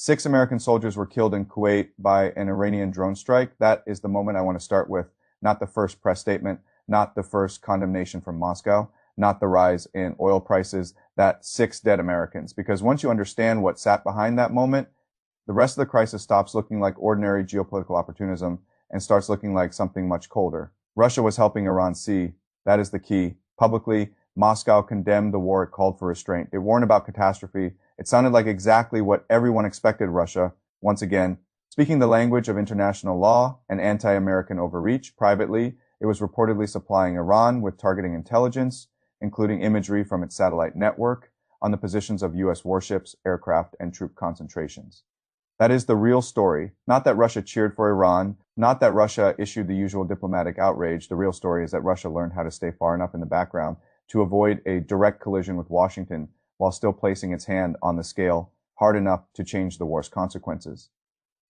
6 American soldiers were killed in Kuwait by an Iranian drone strike. That is the moment I want to start with, not the first press statement, not the first condemnation from Moscow, not the rise in oil prices, that 6 dead Americans. Because once you understand what sat behind that moment, the rest of the crisis stops looking like ordinary geopolitical opportunism and starts looking like something much colder. Russia was helping Iran see. That is the key. Publicly, Moscow condemned the war. It called for restraint. It warned about catastrophe. It sounded like exactly what everyone expected Russia, once again, speaking the language of international law and anti-American overreach. Privately, it was reportedly supplying Iran with targeting intelligence, including imagery from its satellite network, on the positions of U.S. warships, aircraft, and troop concentrations. That is the real story. Not that Russia cheered for Iran, not that Russia issued the usual diplomatic outrage. The real story is that Russia learned how to stay far enough in the background to avoid a direct collision with Washington while still placing its hand on the scale hard enough to change the war's consequences.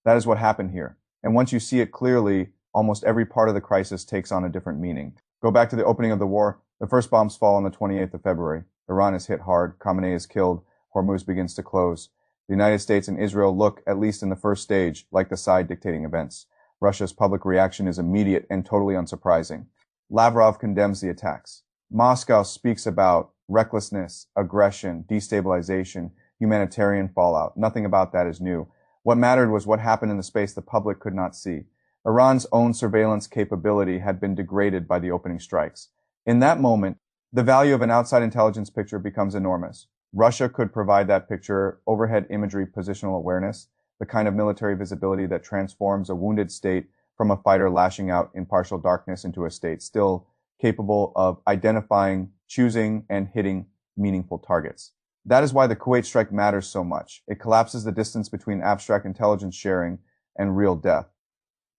That is what happened here. And once you see it clearly, almost every part of the crisis takes on a different meaning. Go back to the opening of the war. The first bombs fall on the 28th of February. Iran is hit hard. Khamenei is killed. Hormuz begins to close. The United States and Israel look, at least in the first stage, like the side dictating events. Russia's public reaction is immediate and totally unsurprising. Lavrov condemns the attacks. Moscow speaks about recklessness, aggression, destabilization, humanitarian fallout. Nothing about that is new. What mattered was what happened in the space the public could not see. Iran's own surveillance capability had been degraded by the opening strikes. In that moment, the value of an outside intelligence picture becomes enormous. Russia could provide that picture, overhead imagery, positional awareness, the kind of military visibility that transforms a wounded state from a fighter lashing out in partial darkness into a state still capable of identifying, choosing, and hitting meaningful targets. That is why the Kuwait strike matters so much. It collapses the distance between abstract intelligence sharing and real death.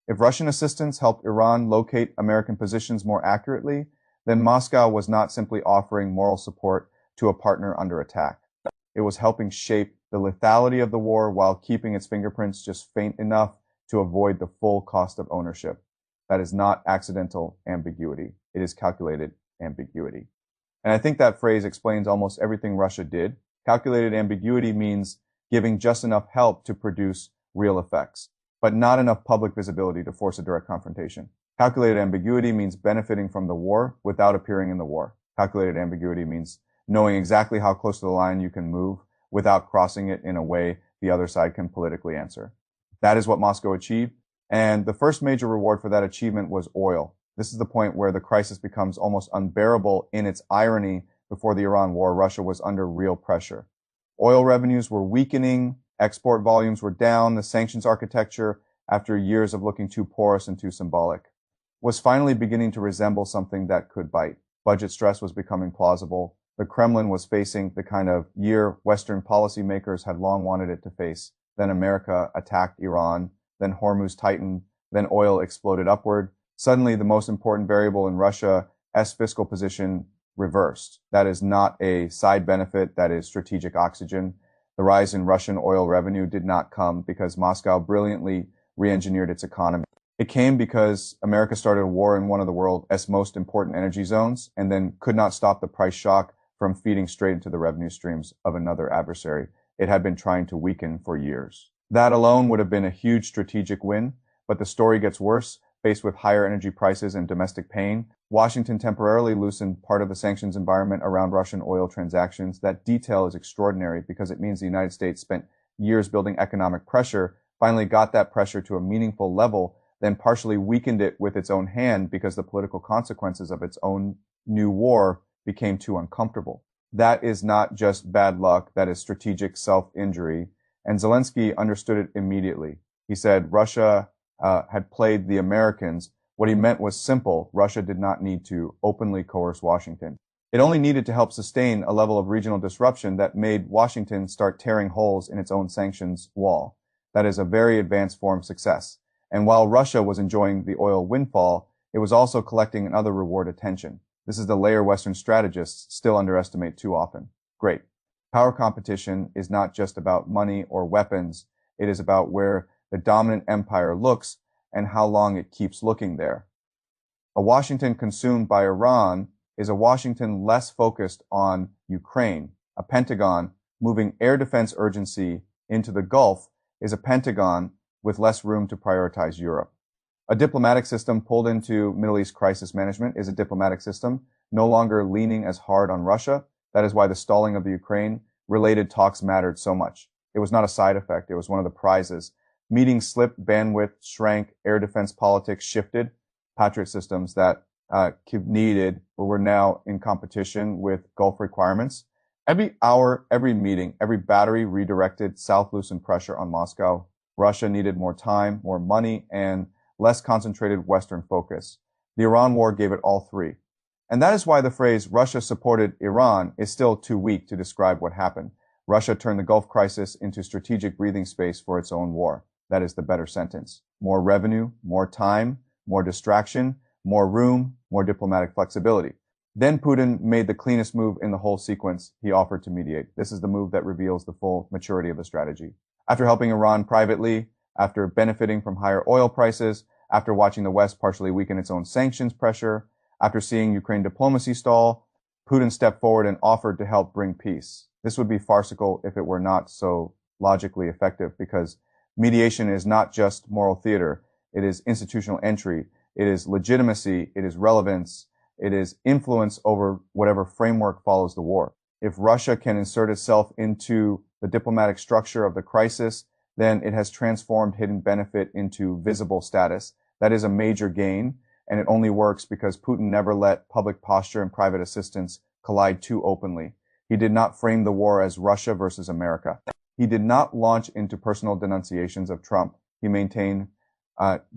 If Russian assistance helped Iran locate American positions more accurately, then Moscow was not simply offering moral support to a partner under attack. It was helping shape the lethality of the war while keeping its fingerprints just faint enough to avoid the full cost of ownership. That is not accidental ambiguity. It is calculated ambiguity. And I think that phrase explains almost everything Russia did. Calculated ambiguity means giving just enough help to produce real effects, but not enough public visibility to force a direct confrontation. Calculated ambiguity means benefiting from the war without appearing in the war. Calculated ambiguity means knowing exactly how close to the line you can move without crossing it in a way the other side can politically answer. That is what Moscow achieved. And the first major reward for that achievement was oil. This is the point where the crisis becomes almost unbearable in its irony. Before the Iran war, Russia was under real pressure. Oil revenues were weakening, export volumes were down, the sanctions architecture, after years of looking too porous and too symbolic, was finally beginning to resemble something that could bite. Budget stress was becoming plausible. The Kremlin was facing the kind of year Western policymakers had long wanted it to face. Then America attacked Iran. Then Hormuz tightened. Then oil exploded upward. Suddenly, the most important variable in Russia's fiscal position reversed. That is not a side benefit. That is strategic oxygen. The rise in Russian oil revenue did not come because Moscow brilliantly re-engineered its economy. It came because America started a war in one of the world's most important energy zones and then could not stop the price shock from feeding straight into the revenue streams of another adversary it had been trying to weaken for years. That alone would have been a huge strategic win, but the story gets worse. Faced with higher energy prices and domestic pain, Washington temporarily loosened part of the sanctions environment around Russian oil transactions. That detail is extraordinary because it means the United States spent years building economic pressure, finally got that pressure to a meaningful level, then partially weakened it with its own hand because the political consequences of its own new war became too uncomfortable. That is not just bad luck, that is strategic self-injury. And Zelensky understood it immediately. He said Russia had played the Americans. What he meant was simple. Russia did not need to openly coerce Washington. It only needed to help sustain a level of regional disruption that made Washington start tearing holes in its own sanctions wall. That is a very advanced form of success. And while Russia was enjoying the oil windfall, it was also collecting another reward attention. This is the layer Western strategists still underestimate too often. Great. Power competition is not just about money or weapons. It is about where the dominant empire looks and how long it keeps looking there. A Washington consumed by Iran is a Washington less focused on Ukraine, a Pentagon moving air defense urgency into the Gulf is a pentagon with less room to prioritize Europe. A diplomatic system pulled into Middle East crisis management is a diplomatic system no longer leaning as hard on Russia. That is why the stalling of the Ukraine-related talks mattered so much. It was not a side effect. It was one of the prizes. Meetings slipped, bandwidth shrank, air defense politics shifted. Patriot systems that Kyiv needed were now in competition with Gulf requirements. Every hour, every meeting, every battery redirected south loosened pressure on Moscow. Russia needed more time, more money, and less concentrated Western focus. The Iran war gave it all three. And that is why the phrase Russia supported Iran is still too weak to describe what happened. Russia turned the Gulf crisis into strategic breathing space for its own war. That is the better sentence. More revenue, more time, more distraction, more room, more diplomatic flexibility. Then Putin made the cleanest move in the whole sequence. He offered to mediate. This is the move that reveals the full maturity of the strategy. After helping Iran privately, after benefiting from higher oil prices, after watching the West partially weaken its own sanctions pressure, after seeing Ukraine diplomacy stall, Putin stepped forward and offered to help bring peace. This would be farcical if it were not so logically effective, because mediation is not just moral theater. It is institutional entry. It is legitimacy. It is relevance. It is influence over whatever framework follows the war. If Russia can insert itself into the diplomatic structure of the crisis, then it has transformed hidden benefit into visible status. That is a major gain, and it only works because Putin never let public posture and private assistance collide too openly. He did not frame the war as Russia versus America. He did not launch into personal denunciations of Trump. He maintained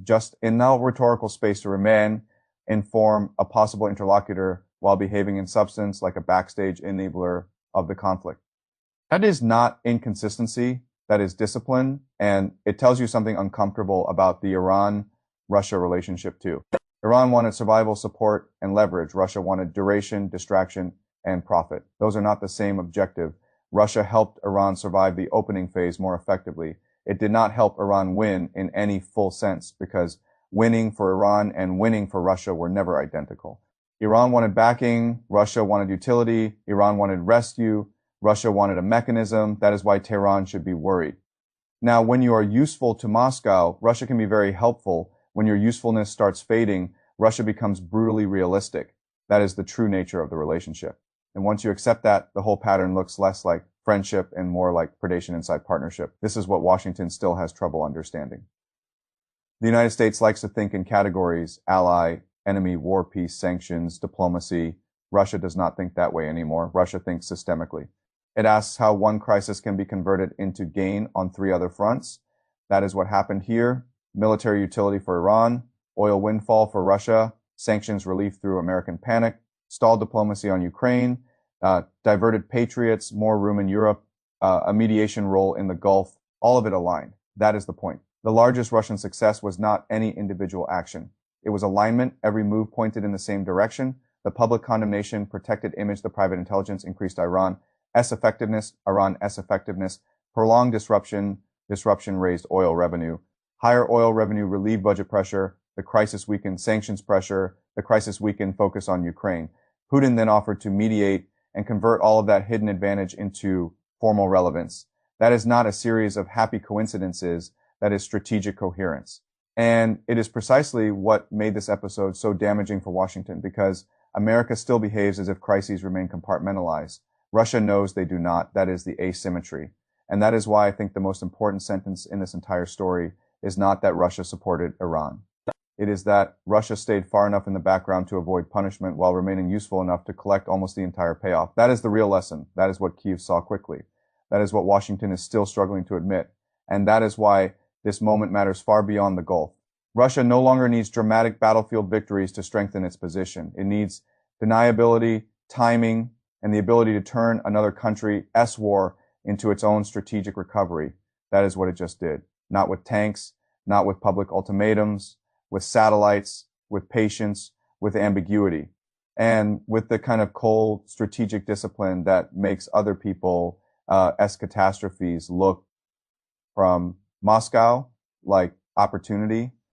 just enough rhetorical space to remain, inform a possible interlocutor while behaving in substance like a backstage enabler of the conflict. That is not inconsistency. That is discipline, and it tells you something uncomfortable about the Iran-Russia relationship too. Iran wanted survival, support, and leverage. Russia wanted duration, distraction, and profit. Those are not the same objective. Russia helped Iran survive the opening phase more effectively. It did not help Iran win in any full sense, because winning for Iran and winning for Russia were never identical. Iran wanted backing, Russia wanted utility, Iran wanted rescue, Russia wanted a mechanism. That is why Tehran should be worried. Now, when you are useful to Moscow, Russia can be very helpful. When your usefulness starts fading, Russia becomes brutally realistic. That is the true nature of the relationship. And once you accept that, the whole pattern looks less like friendship and more like predation inside partnership. This is what Washington still has trouble understanding. The United States likes to think in categories: ally, enemy, war, peace, sanctions, diplomacy. Russia does not think that way anymore. Russia thinks systemically. It asks how one crisis can be converted into gain on three other fronts. That is what happened here. Military utility for Iran, oil windfall for Russia, sanctions relief through American panic, stalled diplomacy on Ukraine, diverted patriots, more room in Europe, a mediation role in the Gulf, all of it aligned. That is the point. The largest Russian success was not any individual action. It was alignment. Every move pointed in the same direction. The public condemnation, protected image, the private intelligence increased Iran's effectiveness, prolonged disruption raised oil revenue. Higher oil revenue relieved budget pressure. The crisis weakened sanctions pressure. The crisis weakened focus on Ukraine. Putin then offered to mediate and convert all of that hidden advantage into formal relevance. That is not a series of happy coincidences. That is strategic coherence. And it is precisely what made this episode so damaging for Washington, because America still behaves as if crises remain compartmentalized. Russia knows they do not. That is the asymmetry. And that is why I think the most important sentence in this entire story is not that Russia supported Iran. It is that Russia stayed far enough in the background to avoid punishment while remaining useful enough to collect almost the entire payoff. That is the real lesson. That is what Kyiv saw quickly. That is what Washington is still struggling to admit. And that is why this moment matters far beyond the Gulf. Russia no longer needs dramatic battlefield victories to strengthen its position. It needs deniability, timing, and the ability to turn another country's war into its own strategic recovery. That is what it just did. Not with tanks, not with public ultimatums, with satellites, with patience, with ambiguity, and with the kind of cold strategic discipline that makes other people catastrophes look from Moscow like opportunity,